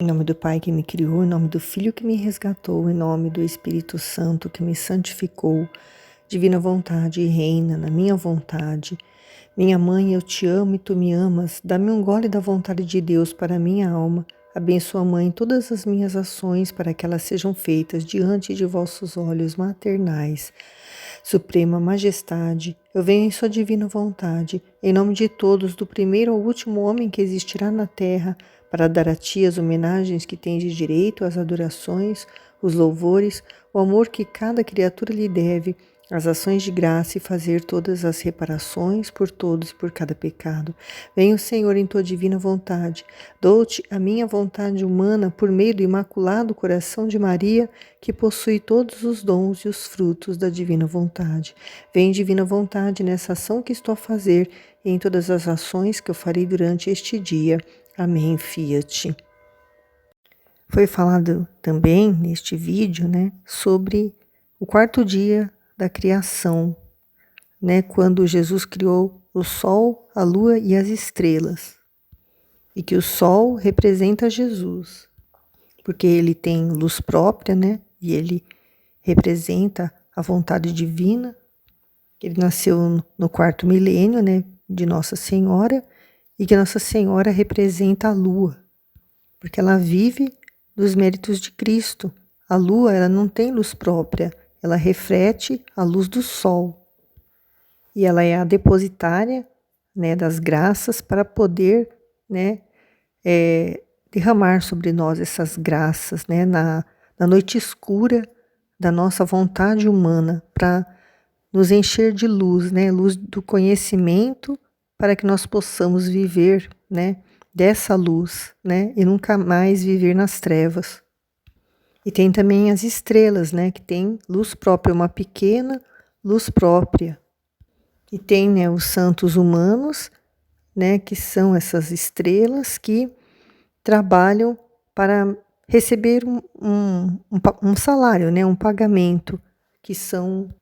Em nome do Pai que me criou, em nome do Filho que me resgatou, em nome do Espírito Santo que me santificou, divina vontade, reina na minha vontade. Minha mãe, eu te amo e tu me amas. Dá-me um gole da vontade de Deus para a minha alma. Abençoa, Mãe, todas as minhas ações para que elas sejam feitas diante de vossos olhos maternais. Suprema Majestade, eu venho em sua divina vontade, em nome de todos, do primeiro ao último homem que existirá na terra, para dar a ti as homenagens que tens de direito, as adorações, os louvores, o amor que cada criatura lhe deve, as ações de graça e fazer todas as reparações por todos e por cada pecado. Venho, Senhor, em tua divina vontade. Dou-te a minha vontade humana por meio do imaculado coração de Maria, que possui todos os dons e os frutos da divina vontade. Vem, divina vontade, nessa ação que estou a fazer e em todas as ações que eu farei durante este dia. Amém, Fiat. Foi falado também neste vídeo, sobre o quarto dia da criação, quando Jesus criou o sol, a lua e as estrelas. E que o sol representa Jesus, porque ele tem luz própria, e ele representa a vontade divina. Ele nasceu no quarto milênio, de Nossa Senhora, e que Nossa Senhora representa a lua, porque ela vive dos méritos de Cristo. A lua, ela não tem luz própria, ela reflete a luz do sol. E ela é a depositária, das graças para poder, derramar sobre nós essas graças, na noite escura da nossa vontade humana, para nos encher de luz, luz do conhecimento, para que nós possamos viver, dessa luz, e nunca mais viver nas trevas. E tem também as estrelas, que tem luz própria, uma pequena luz própria. E tem, os santos humanos, que são essas estrelas que trabalham para receber um salário, um pagamento, que são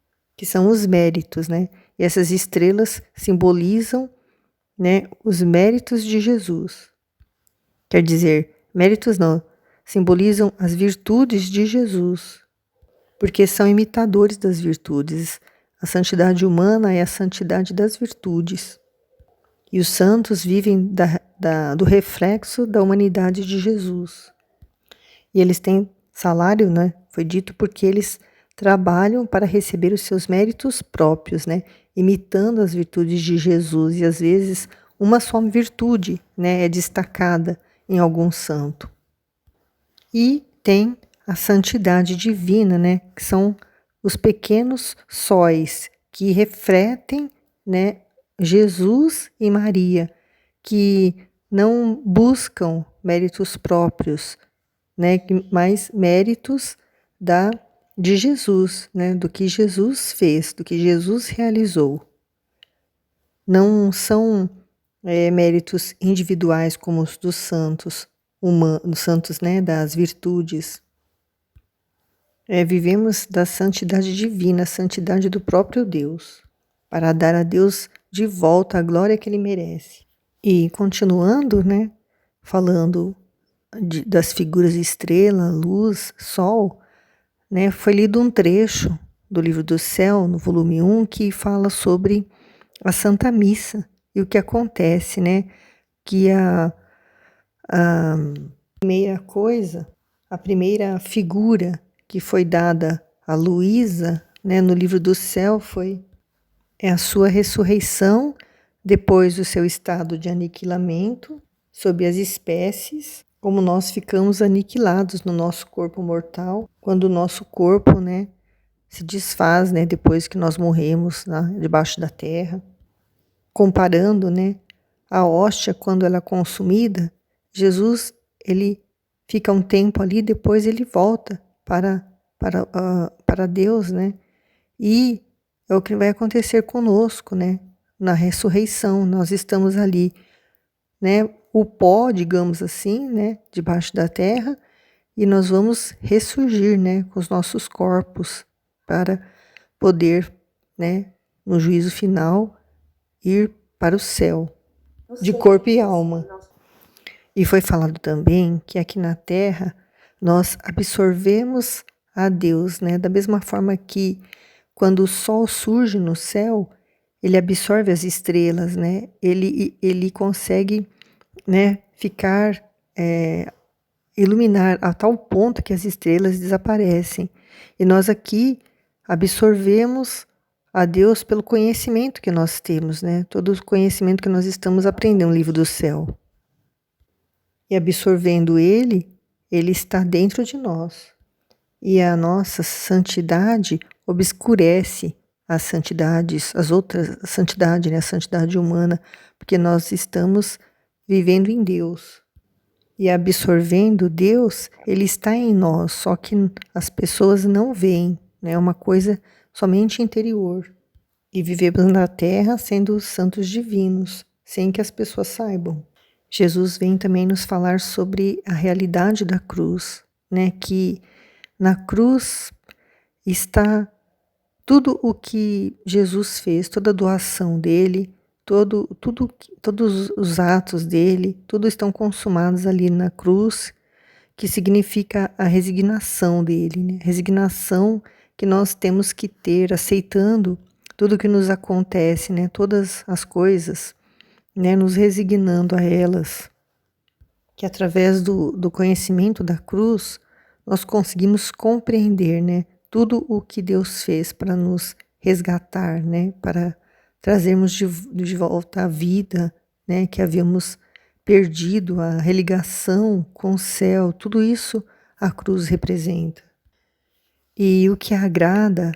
os méritos, E essas estrelas simbolizam, os méritos de Jesus. Quer dizer, méritos não, simbolizam as virtudes de Jesus, porque são imitadores das virtudes. A santidade humana é a santidade das virtudes. E os santos vivem do reflexo da humanidade de Jesus. E eles têm salário, foi dito porque eles trabalham para receber os seus méritos próprios, imitando as virtudes de Jesus. E às vezes uma só virtude, é destacada em algum santo. E tem a santidade divina, que são os pequenos sóis que refletem, Jesus e Maria, que não buscam méritos próprios, mas méritos de Jesus, do que Jesus fez, do que Jesus realizou. Não são méritos individuais como os dos santos humanos, santos, das virtudes. Vivemos da santidade divina, a santidade do próprio Deus, para dar a Deus de volta a glória que Ele merece. E continuando, falando das figuras estrela, luz, sol, foi lido um trecho do Livro do Céu, no volume 1, que fala sobre a Santa Missa e o que acontece, que a primeira figura que foi dada a Luísa, no Livro do Céu, é a sua ressurreição depois do seu estado de aniquilamento sob as espécies, como nós ficamos aniquilados no nosso corpo mortal, quando o nosso corpo, se desfaz, depois que nós morremos debaixo da terra. Comparando, a hóstia, quando ela é consumida, Jesus, ele fica um tempo ali, depois ele volta para Deus, E é o que vai acontecer conosco, na ressurreição. Nós estamos ali, o pó, digamos assim, debaixo da terra, e nós vamos ressurgir, com os nossos corpos, para poder, no juízo final, ir para o céu, de corpo e alma. E foi falado também que aqui na Terra nós absorvemos a Deus, né? Da mesma forma que quando o sol surge no céu, ele absorve as estrelas, né? Ele consegue, né, ficar, iluminar a tal ponto que as estrelas desaparecem. E nós aqui absorvemos a Deus pelo conhecimento que nós temos, né? Todo o conhecimento que nós estamos aprendendo no livro do céu. E absorvendo ele, ele está dentro de nós. E a nossa santidade obscurece as santidades, as outras santidades, né? A santidade humana, porque nós estamos vivendo em Deus. E absorvendo Deus, ele está em nós, só que as pessoas não veem, né? É uma coisa somente interior. E vivemos na terra sendo santos divinos, sem que as pessoas saibam. Jesus vem também nos falar sobre a realidade da cruz, né? Que na cruz está tudo o que Jesus fez, toda a doação dele, todos os atos dele, tudo estão consumados ali na cruz, que significa a resignação dele, né? Resignação que nós temos que ter, aceitando tudo o que nos acontece, né? Todas as coisas, né? Nos resignando a elas, que através do conhecimento da cruz, nós conseguimos compreender, né? Tudo o que Deus fez para nos resgatar, né? Para trazermos de volta a vida, né? Que havíamos perdido, a religação com o céu, tudo isso a cruz representa. E o que agrada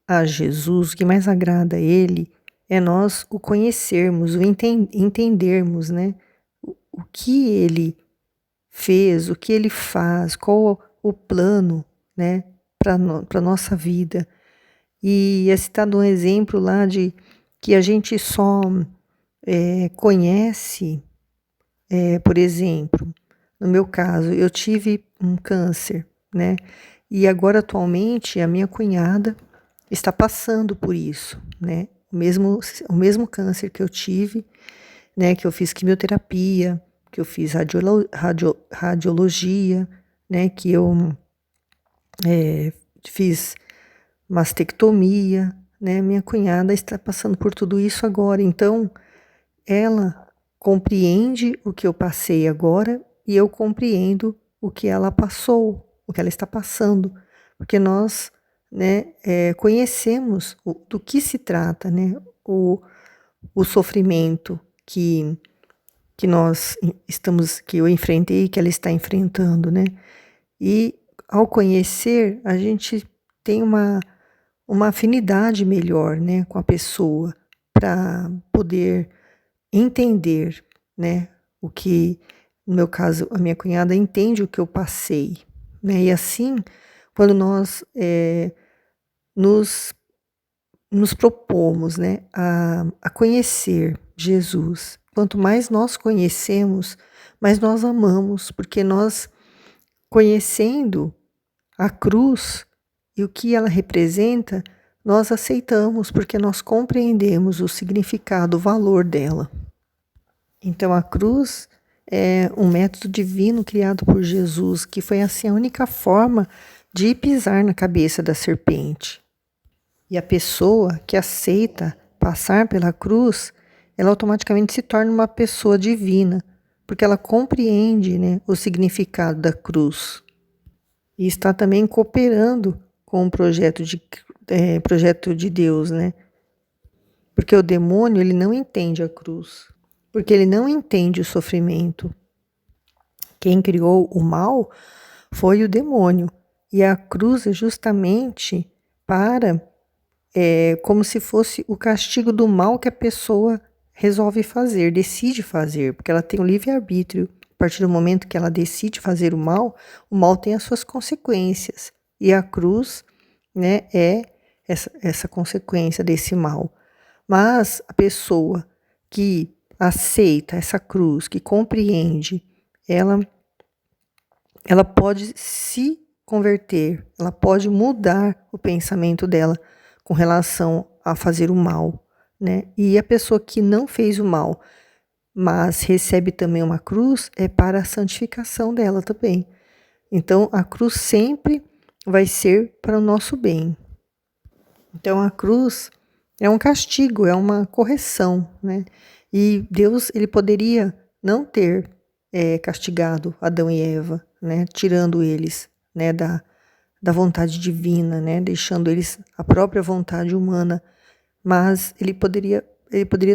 a Jesus, o que mais agrada a Ele, é nós o conhecermos, o entendermos, né? O que Ele fez, o que Ele faz, qual o plano, né? Para a nossa vida. E é citado um exemplo lá de que a gente só conhece, por exemplo, no meu caso, eu tive um câncer, né? E agora, atualmente, a minha cunhada está passando por isso, né? O mesmo câncer que eu tive, né? Que eu fiz quimioterapia, que eu fiz radiologia, né? Que eu fiz mastectomia, né? Minha cunhada está passando por tudo isso agora, então ela compreende o que eu passei agora e eu compreendo o que ela passou, o que ela está passando, porque nós, né, conhecemos do que se trata, né? O sofrimento que nós estamos, que eu enfrentei, que ela está enfrentando, né? E ao conhecer, a gente tem uma afinidade melhor, né, com a pessoa, para poder entender, né, o que, no meu caso, a minha cunhada entende o que eu passei, né? E assim, quando nós nos propomos, né, a conhecer Jesus, quanto mais nós conhecemos, mais nós amamos, porque nós, conhecendo a cruz e o que ela representa, nós aceitamos, porque nós compreendemos o significado, o valor dela. Então a cruz é um método divino criado por Jesus, que foi assim a única forma de pisar na cabeça da serpente. E a pessoa que aceita passar pela cruz, ela automaticamente se torna uma pessoa divina, porque ela compreende, né, o significado da cruz. E está também cooperando com o projeto de Deus, né? Porque o demônio, ele não entende a cruz, porque ele não entende o sofrimento. Quem criou o mal foi o demônio. E a cruz é justamente para, como se fosse o castigo do mal que a pessoa resolve fazer, decide fazer, porque ela tem o livre-arbítrio. A partir do momento que ela decide fazer o mal tem as suas consequências. E a cruz, né, é essa consequência desse mal. Mas a pessoa que aceita essa cruz, que compreende, ela pode se converter, ela pode mudar o pensamento dela com relação a fazer o mal, né? E a pessoa que não fez o mal, mas recebe também uma cruz para a santificação dela também. Então, a cruz sempre vai ser para o nosso bem. Então, a cruz é um castigo, é uma correção, né? E Deus, ele poderia não ter castigado Adão e Eva, né? Tirando eles, né? Da vontade divina, né? Deixando eles a própria vontade humana. Mas ele poderia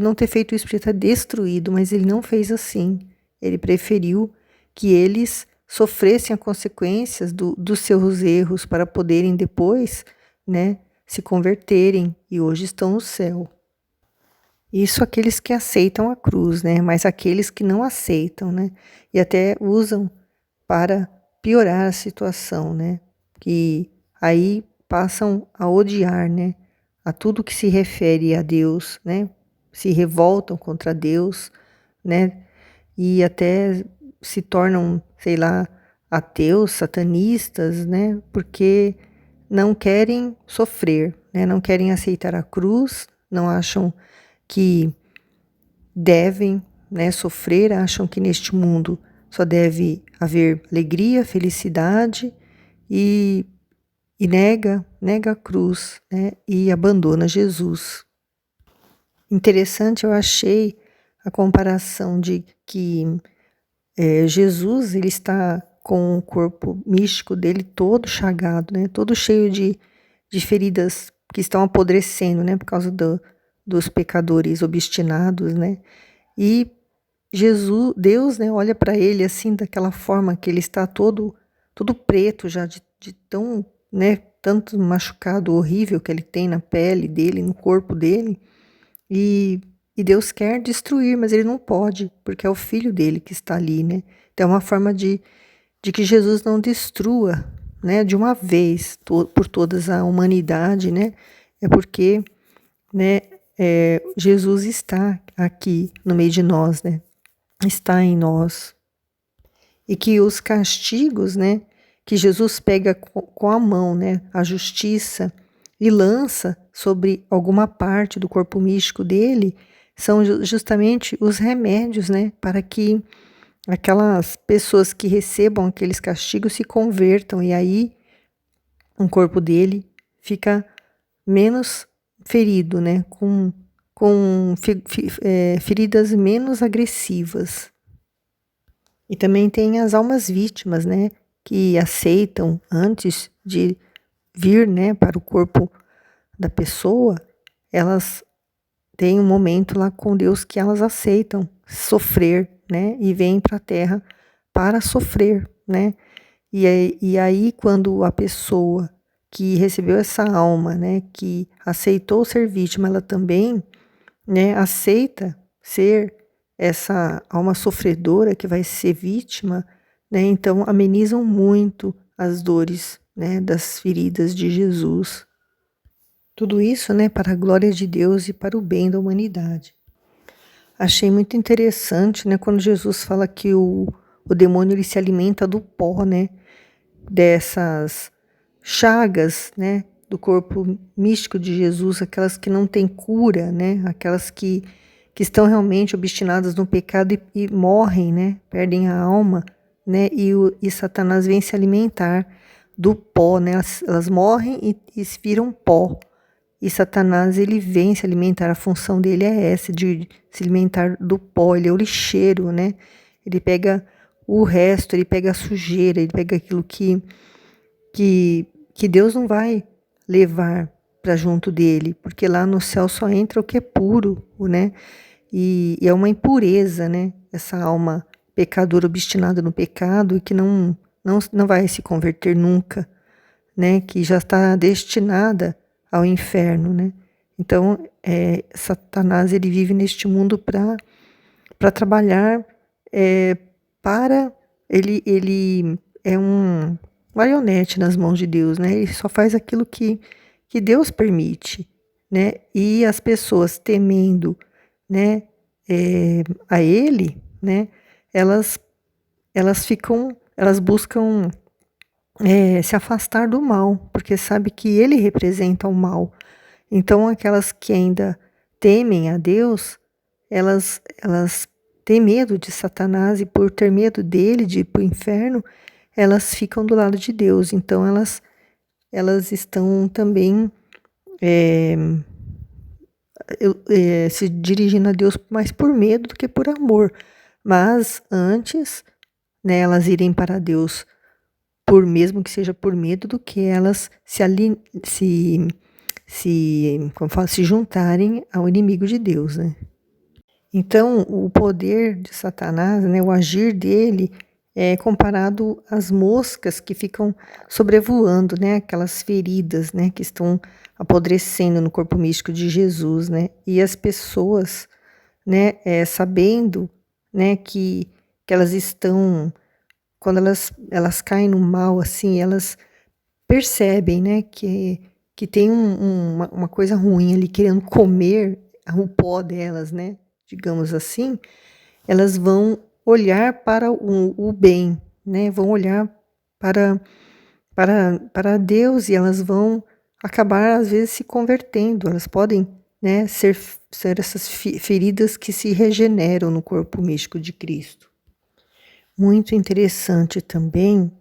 não ter feito isso, podia ter destruído, mas ele não fez assim. Ele preferiu que eles sofressem as consequências dos seus erros para poderem depois, né, se converterem e hoje estão no céu. Isso aqueles que aceitam a cruz, né? Mas aqueles que não aceitam, né? E até usam para piorar a situação, né? Que aí passam a odiar, né? A tudo que se refere a Deus, né? Se revoltam contra Deus, né? E até se tornam, sei lá, ateus, satanistas, né? Porque não querem sofrer, né? Não querem aceitar a cruz, não acham que devem, né, sofrer, acham que neste mundo só deve haver alegria, felicidade e nega a cruz, né, e abandona Jesus. Interessante, eu achei a comparação de que Jesus, ele está com o corpo místico dele todo chagado, né, todo cheio de feridas que estão apodrecendo, né, por causa dos pecadores obstinados, né, e Jesus, Deus, né, olha para ele assim, daquela forma que ele está todo preto já, de tão, né, tanto machucado horrível que ele tem na pele dele, no corpo dele, e Deus quer destruir, mas ele não pode, porque é o filho dele que está ali, né? Então é uma forma de que Jesus não destrua, né, de uma vez, por todas a humanidade, né? É porque, né, Jesus está aqui no meio de nós, né? Está em nós. E que os castigos, né, que Jesus pega com a mão, né, a justiça, e lança sobre alguma parte do corpo místico dele, são justamente os remédios, né, para que aquelas pessoas que recebam aqueles castigos se convertam, e aí o corpo dele fica menos ferido, né, com feridas menos agressivas. E também tem as almas vítimas, né, que aceitam antes de vir, né, para o corpo da pessoa, elas têm um momento lá com Deus que elas aceitam sofrer, né, e vêm para a Terra para sofrer, né. E aí quando a pessoa que recebeu essa alma, né, que aceitou ser vítima, ela também, né, aceita ser essa alma sofredora que vai ser vítima, né, então amenizam muito as dores, né, das feridas de Jesus. Tudo isso, né, para a glória de Deus e para o bem da humanidade. Achei muito interessante, né, quando Jesus fala que o demônio ele se alimenta do pó, né, dessas chagas, né, do corpo místico de Jesus, aquelas que não têm cura, né, aquelas que estão realmente obstinadas no pecado e morrem, né, perdem a alma, né, e Satanás vem se alimentar do pó, né, elas morrem e viram pó. E Satanás, ele vem se alimentar, a função dele é essa, de se alimentar do pó, ele é o lixeiro, né? Ele pega o resto, ele pega a sujeira, ele pega aquilo que Deus não vai levar para junto dele, porque lá no céu só entra o que é puro, né? E é uma impureza, né? Essa alma pecadora obstinada no pecado e que não vai se converter nunca, né? Que já está destinada ao inferno, né? Então, Satanás, ele vive neste mundo para trabalhar, para... Ele é um marionete nas mãos de Deus, né? Ele só faz aquilo que Deus permite, né? E as pessoas temendo, né, a ele, né? Elas buscam se afastar do mal, porque sabe que ele representa o mal. Então, aquelas que ainda temem a Deus, elas têm medo de Satanás e por ter medo dele, de ir para o inferno, elas ficam do lado de Deus. Então elas estão também eh, se dirigindo a Deus mais por medo do que por amor. Mas antes, né, elas irem para Deus por mesmo que seja por medo do que elas como fala, se juntarem ao inimigo de Deus, né? Então, o poder de Satanás, né, o agir dele é comparado às moscas que ficam sobrevoando, né, aquelas feridas, né, que estão apodrecendo no corpo místico de Jesus, né? E as pessoas, né, sabendo, né, que elas estão, quando elas caem no mal, assim, elas percebem, né, que tem uma coisa ruim ali querendo comer o pó delas, né, digamos assim, elas vão olhar para o bem, né, vão olhar para, para Deus e elas vão acabar, às vezes, se convertendo. Elas podem, né, ser essas feridas que se regeneram no corpo místico de Cristo. Muito interessante também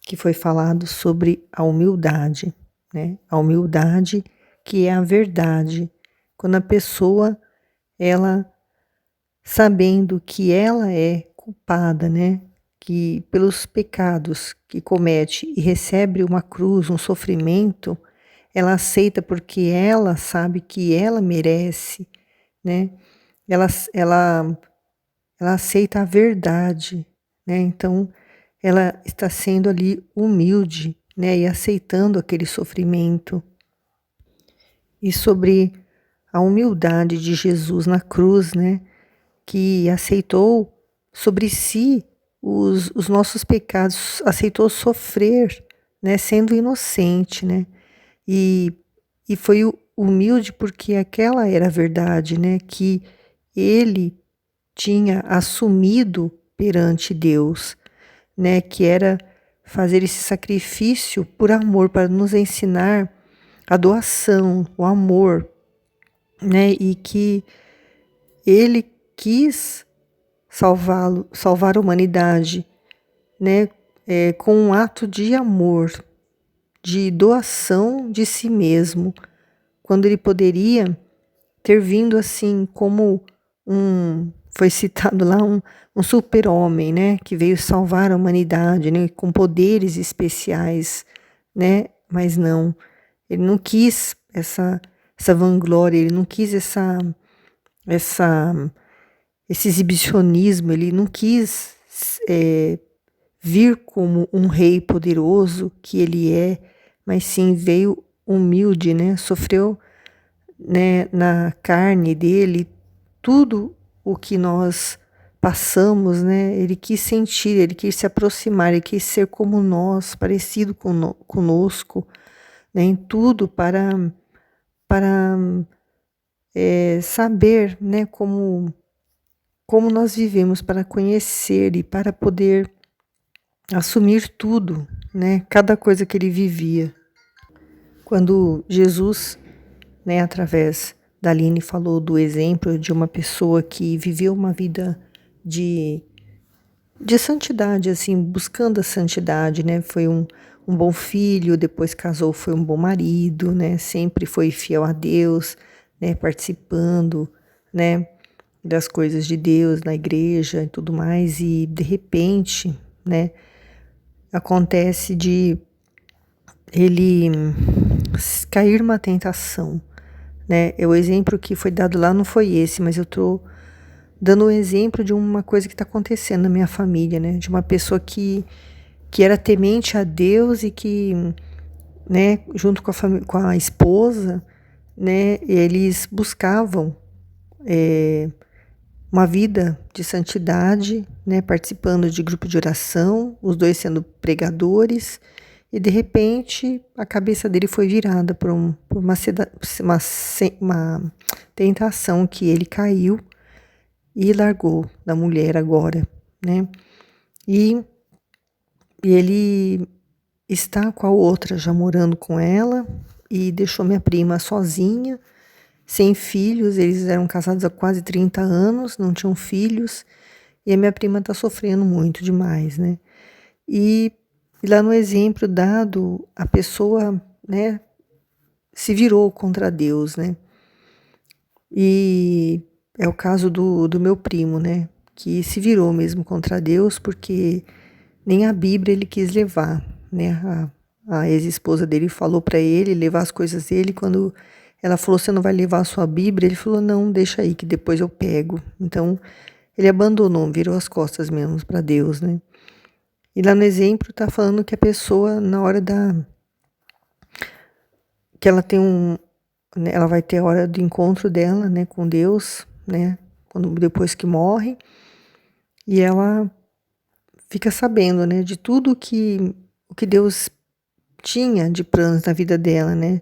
que foi falado sobre a humildade, né? A humildade que é a verdade. Quando a pessoa, ela sabendo que ela é culpada, né? Que pelos pecados que comete e recebe uma cruz, um sofrimento, ela aceita porque ela sabe que ela merece, né? Ela, ela, ela aceita a verdade, né? Então, ela está sendo ali humilde, né? E aceitando aquele sofrimento. E sobre a humildade de Jesus na cruz, né? Que aceitou sobre si os nossos pecados, aceitou sofrer, né? Sendo inocente, né? E, e foi humilde porque aquela era a verdade, né? Que ele tinha assumido perante Deus, né, que era fazer esse sacrifício por amor, para nos ensinar a doação, o amor, né, e que ele quis salvar a humanidade, né, com um ato de amor, de doação de si mesmo, quando ele poderia ter vindo assim como foi citado lá um super-homem, né, que veio salvar a humanidade, né, com poderes especiais, né, mas não, ele não quis essa vanglória, ele não quis essa, esse exibicionismo, ele não quis vir como um rei poderoso que ele é, mas sim veio humilde, né, sofreu, né, na carne dele tudo o que nós passamos, né? Ele quis sentir, ele quis se aproximar, ele quis ser como nós, parecido conosco, né? Em tudo para saber, né? Como nós vivemos, para conhecer e para poder assumir tudo, né? Cada coisa que ele vivia. Quando Jesus, né, através da Aline, falou do exemplo de uma pessoa que viveu uma vida de santidade, assim, buscando a santidade, né? Foi um bom filho, depois casou, foi um bom marido, né? Sempre foi fiel a Deus, né? Participando, né? Das coisas de Deus na igreja e tudo mais, e de repente, né? Acontece de ele cair numa tentação, né? O exemplo que foi dado lá não foi esse, mas eu estou dando o exemplo de uma coisa que está acontecendo na minha família, né? De uma pessoa que era temente a Deus e que, né, junto com a esposa, né, eles buscavam uma vida de santidade, né, participando de grupo de oração, os dois sendo pregadores, e de repente a cabeça dele foi virada por uma tentação que ele caiu e largou da mulher agora, né? E ele está com a outra, já morando com ela, e deixou minha prima sozinha, sem filhos, eles eram casados há quase 30 anos, não tinham filhos, e a minha prima está sofrendo muito demais, né? E, e lá no exemplo dado, a pessoa, né, se virou contra Deus, né? E é o caso do meu primo, né? Que se virou mesmo contra Deus, porque nem a Bíblia ele quis levar, né? A ex-esposa dele falou para ele levar as coisas dele. Quando ela falou, você não vai levar a sua Bíblia? Ele falou, não, deixa aí que depois eu pego. Então, ele abandonou, virou as costas mesmo para Deus, né? E lá no exemplo tá falando que a pessoa, na hora que ela tem né, ela vai ter a hora do encontro dela, né, com Deus, né, depois que morre, e ela fica sabendo, né, de tudo o que Deus tinha de planos na vida dela, né,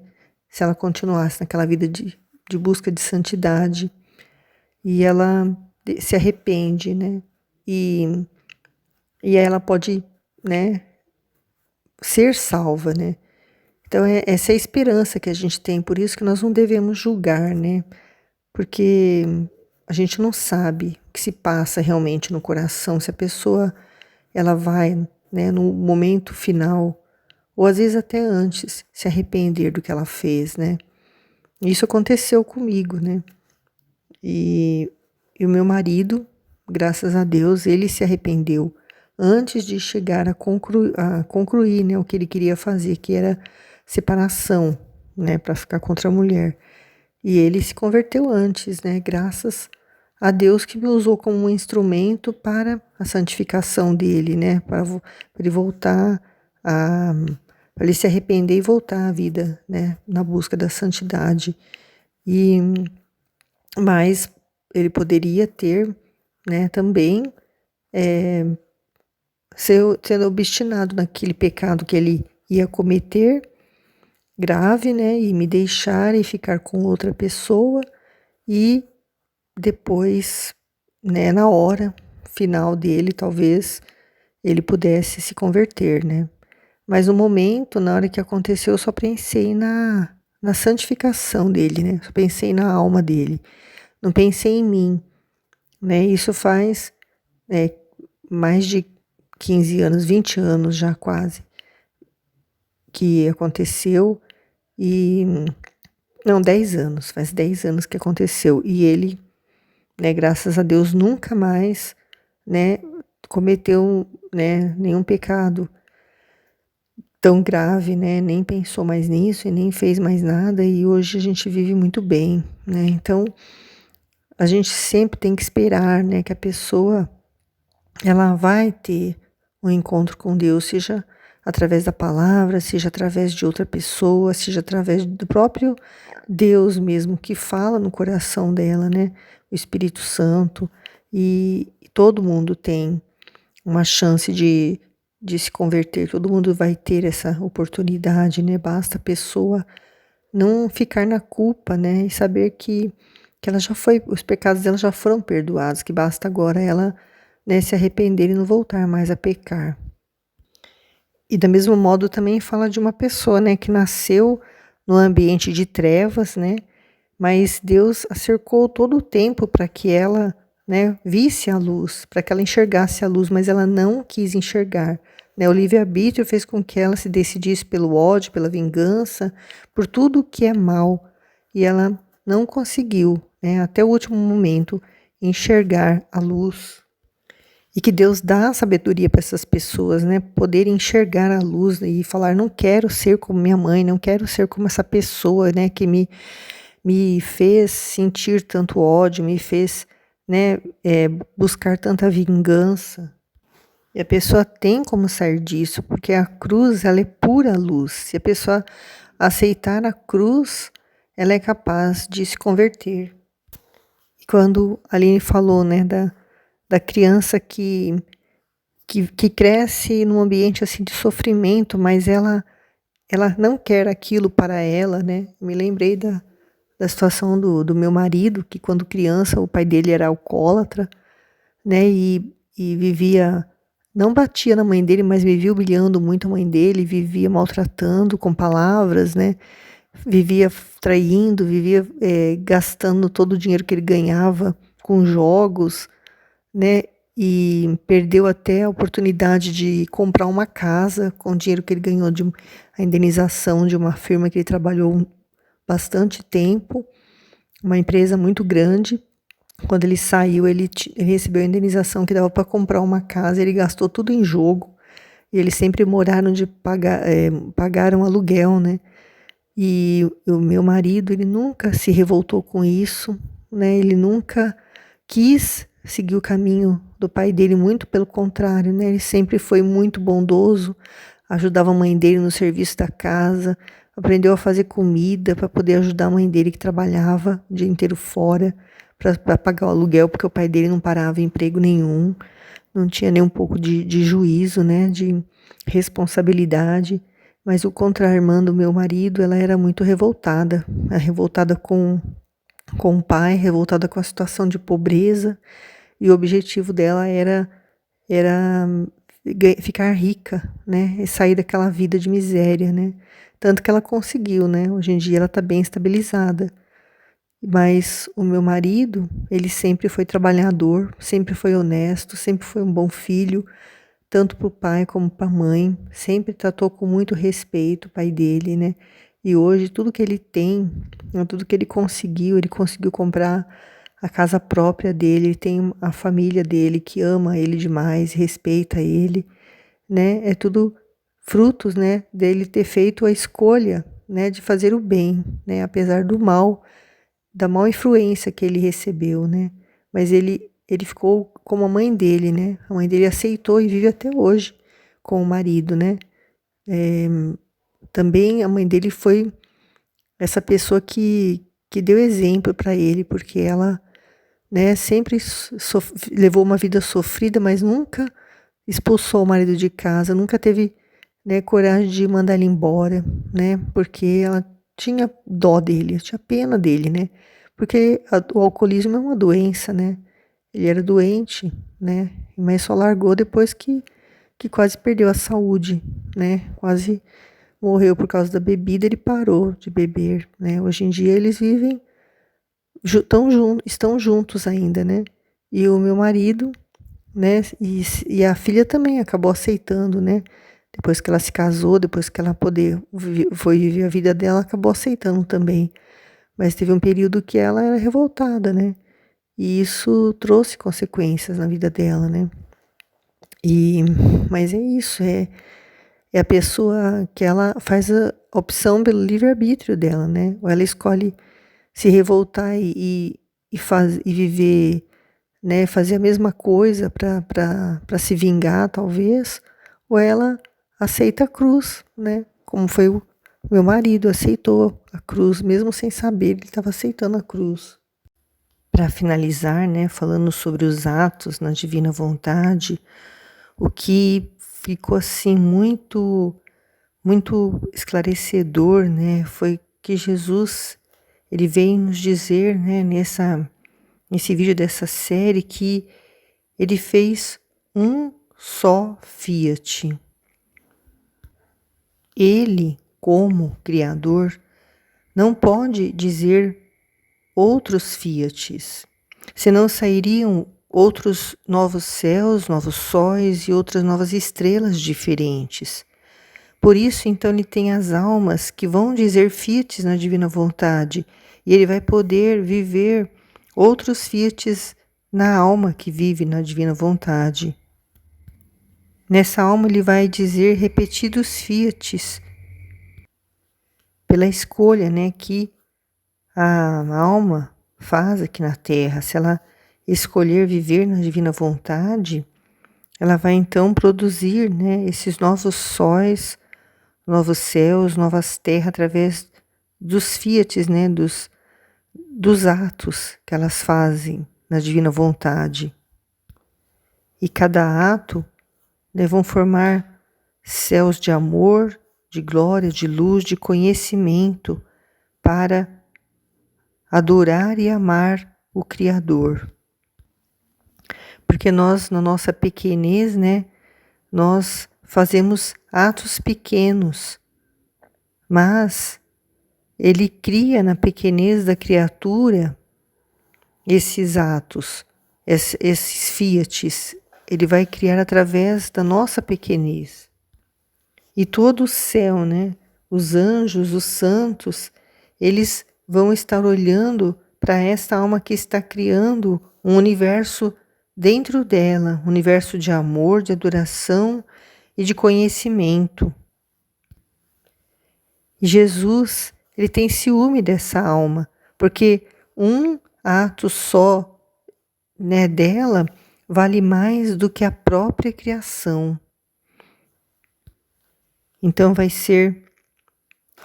se ela continuasse naquela vida de busca de santidade, e ela se arrepende, né, e, e aí ela pode, né, ser salva, né. Então, essa é a esperança que a gente tem, por isso que nós não devemos julgar, né? Porque a gente não sabe o que se passa realmente no coração, se a pessoa ela vai, né, no momento final, ou às vezes até antes, se arrepender do que ela fez, né? Isso aconteceu comigo, né? E, e o meu marido, graças a Deus, ele se arrependeu antes de chegar a concluir, né, o que ele queria fazer, que era separação, né, para ficar contra a mulher. E ele se converteu antes, né, graças a Deus que me usou como um instrumento para a santificação dele, né, para ele voltar a para ele se arrepender e voltar à vida, né, na busca da santidade. E mas ele poderia ter, né, também sendo obstinado naquele pecado que ele ia cometer, grave, né, e me deixar e ficar com outra pessoa e depois, né, na hora final dele, talvez ele pudesse se converter, né. Mas no momento, na hora que aconteceu, eu só pensei na santificação dele, né, só pensei na alma dele, não pensei em mim, né. Isso faz, mais de 15 anos, 20 anos já quase, que aconteceu e não, 10 anos, faz 10 anos que aconteceu. E ele, né, graças a Deus, nunca mais, né, cometeu, né, nenhum pecado tão grave, né, nem pensou mais nisso e nem fez mais nada e hoje a gente vive muito bem, né. Então, a gente sempre tem que esperar, né, que a pessoa ela vai ter um encontro com Deus, seja através da palavra, seja através de outra pessoa, seja através do próprio Deus mesmo que fala no coração dela, né? O Espírito Santo. E todo mundo tem uma chance de se converter, todo mundo vai ter essa oportunidade, né? Basta a pessoa não ficar na culpa, né? E saber que ela já foi, os pecados dela já foram perdoados, que basta agora ela, né, se arrepender e não voltar mais a pecar. E da mesmo modo também fala de uma pessoa, né, que nasceu no ambiente de trevas, né, mas Deus a cercou todo o tempo para que ela, né, visse a luz, para que ela enxergasse a luz, mas ela não quis enxergar, né. O livre-arbítrio fez com que ela se decidisse pelo ódio, pela vingança, por tudo que é mal, e ela não conseguiu, né, até o último momento enxergar a luz. E que Deus dá sabedoria para essas pessoas, né, poderem enxergar a luz e falar: não quero ser como minha mãe, não quero ser como essa pessoa, né, que me fez sentir tanto ódio, me fez, né, buscar tanta vingança. E a pessoa tem como sair disso, porque a cruz ela é pura luz. Se a pessoa aceitar a cruz, ela é capaz de se converter. E quando a Aline falou, né, da criança que cresce num ambiente assim de sofrimento, mas ela não quer aquilo para ela, né? Me lembrei da situação do meu marido, que quando criança o pai dele era alcoólatra, né? E vivia, não batia na mãe dele, mas vivia humilhando muito a mãe dele, vivia maltratando com palavras, né? vivia traindo, vivia gastando todo o dinheiro que ele ganhava com jogos, né? E perdeu até a oportunidade de comprar uma casa com o dinheiro que ele ganhou de a indenização de uma firma que ele trabalhou bastante tempo, uma empresa muito grande. Quando ele saiu, ele recebeu a indenização que dava para comprar uma casa, ele gastou tudo em jogo. E eles sempre moraram de pagaram aluguel, né? E o meu marido, ele nunca se revoltou com isso, né? Ele nunca quis seguir o caminho do pai dele, muito pelo contrário, né? Ele sempre foi muito bondoso, ajudava a mãe dele no serviço da casa, aprendeu a fazer comida para poder ajudar a mãe dele que trabalhava o dia inteiro fora para pagar o aluguel, porque o pai dele não parava em emprego nenhum, não tinha nem um pouco de juízo, né? De responsabilidade. Mas o contra-irmã do meu marido, ela era muito revoltada, revoltada com o pai, revoltada com a situação de pobreza, e o objetivo dela era ficar rica, né, e sair daquela vida de miséria, né, tanto que ela conseguiu, né, hoje em dia ela está bem estabilizada, mas o meu marido, ele sempre foi trabalhador, sempre foi honesto, sempre foi um bom filho, tanto para o pai como para a mãe, sempre tratou com muito respeito o pai dele, né? E hoje tudo que ele tem, tudo que ele conseguiu comprar a casa própria dele, ele tem a família dele que ama ele demais, respeita ele, né? É tudo frutos, né, dele ter feito a escolha, né, de fazer o bem, né, apesar do mal, da mal influência que ele recebeu, né? Mas ele ficou como a mãe dele, né? A mãe dele aceitou e vive até hoje com o marido, né? Também a mãe dele foi essa pessoa que deu exemplo para ele, porque ela, né, sempre levou uma vida sofrida, mas nunca expulsou o marido de casa, nunca teve, né, coragem de mandar ele embora, né? Porque ela tinha dó dele, tinha pena dele, né? Porque o alcoolismo é uma doença, né? Ele era doente, né? Mas só largou depois que quase perdeu a saúde, né? Quase morreu por causa da bebida, ele parou de beber, né? Hoje em dia eles vivem, estão juntos ainda, né? E o meu marido, né? E a filha também acabou aceitando, né? Depois que ela se casou, depois que ela foi viver a vida dela, acabou aceitando também. Mas teve um período que ela era revoltada, né? E isso trouxe consequências na vida dela, né? Mas é isso, é a pessoa que ela faz a opção pelo livre-arbítrio dela, né? Ou ela escolhe se revoltar e viver, né? Fazer a mesma coisa para se vingar, talvez, ou ela aceita a cruz, né? Como foi o meu marido, aceitou a cruz, mesmo sem saber, ele estava aceitando a cruz. Para finalizar, né, falando sobre os atos na divina vontade, o que ficou assim muito esclarecedor, né, foi que Jesus ele veio nos dizer, né, nesse vídeo dessa série que ele fez um só Fiat. Ele, como Criador, não pode dizer outros Fiats, senão sairiam outros novos céus, novos sóis e outras novas estrelas diferentes. Por isso, então, ele tem as almas que vão dizer fiats na divina vontade, e ele vai poder viver outros fiats na alma que vive na divina vontade. Nessa alma ele vai dizer repetidos fiats pela escolha, né, que a alma faz aqui na Terra. Se ela escolher viver na divina vontade, ela vai então produzir, né, esses novos sóis, novos céus, novas terras, através dos fiats, né, dos atos que elas fazem na divina vontade. E cada ato, né, vão formar céus de amor, de glória, de luz, de conhecimento, para adorar e amar o Criador. Porque nós, na nossa pequenez, né, nós fazemos atos pequenos, mas ele cria na pequenez da criatura esses atos, esses fiates, ele vai criar através da nossa pequenez. E todo o céu, né? Os anjos, os santos, eles vão estar olhando para esta alma que está criando um universo dentro dela, um universo de amor, de adoração e de conhecimento. E Jesus, ele tem ciúme dessa alma, porque um ato só, né, dela vale mais do que a própria criação. Então vai ser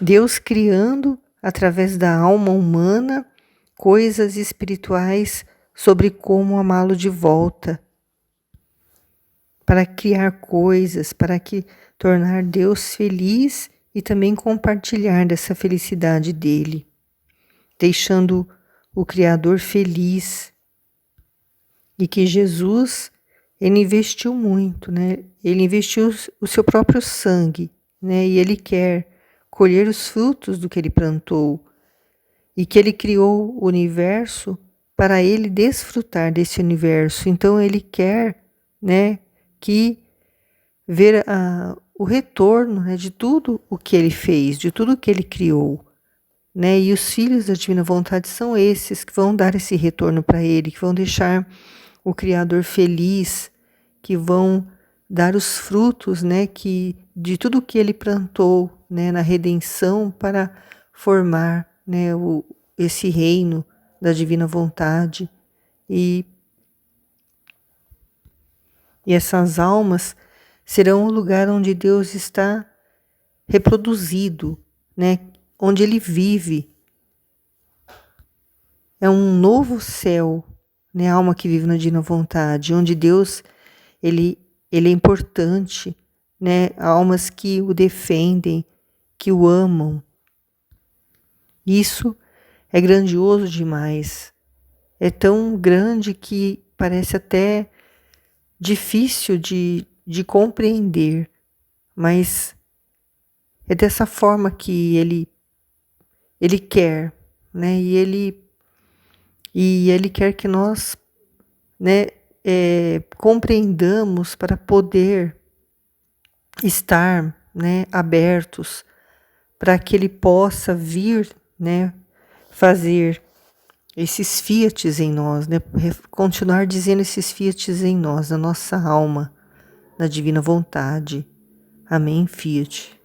Deus criando através da alma humana coisas espirituais sobre como amá-lo de volta, para criar coisas, para que tornar Deus feliz e também compartilhar dessa felicidade dele, deixando o Criador feliz. E que Jesus, ele investiu muito, né? Ele investiu o seu próprio sangue, né? E ele quer colher os frutos do que ele plantou. E que ele criou o universo para ele desfrutar desse universo. Então ele quer, né, que ver o retorno, né, de tudo o que ele fez, de tudo o que ele criou. Né? E os filhos da divina vontade são esses que vão dar esse retorno para ele, que vão deixar o Criador feliz, que vão dar os frutos, né, de tudo que ele plantou, né, na redenção para formar, né, esse reino da divina vontade. E essas almas serão o lugar onde Deus está reproduzido, né, onde ele vive. É um novo céu, né, a alma que vive na divina vontade, onde Deus ele é importante, né, almas que o defendem, que o amam. Isso é grandioso demais. É tão grande que parece até difícil de compreender, mas é dessa forma que ele quer, né? E ele quer que nós, né, compreendamos para poder estar, né, abertos para que ele possa vir, né, fazer esses fiates em nós, né, continuar dizendo esses fiates em nós, na nossa alma, na divina vontade. Amém, fiat.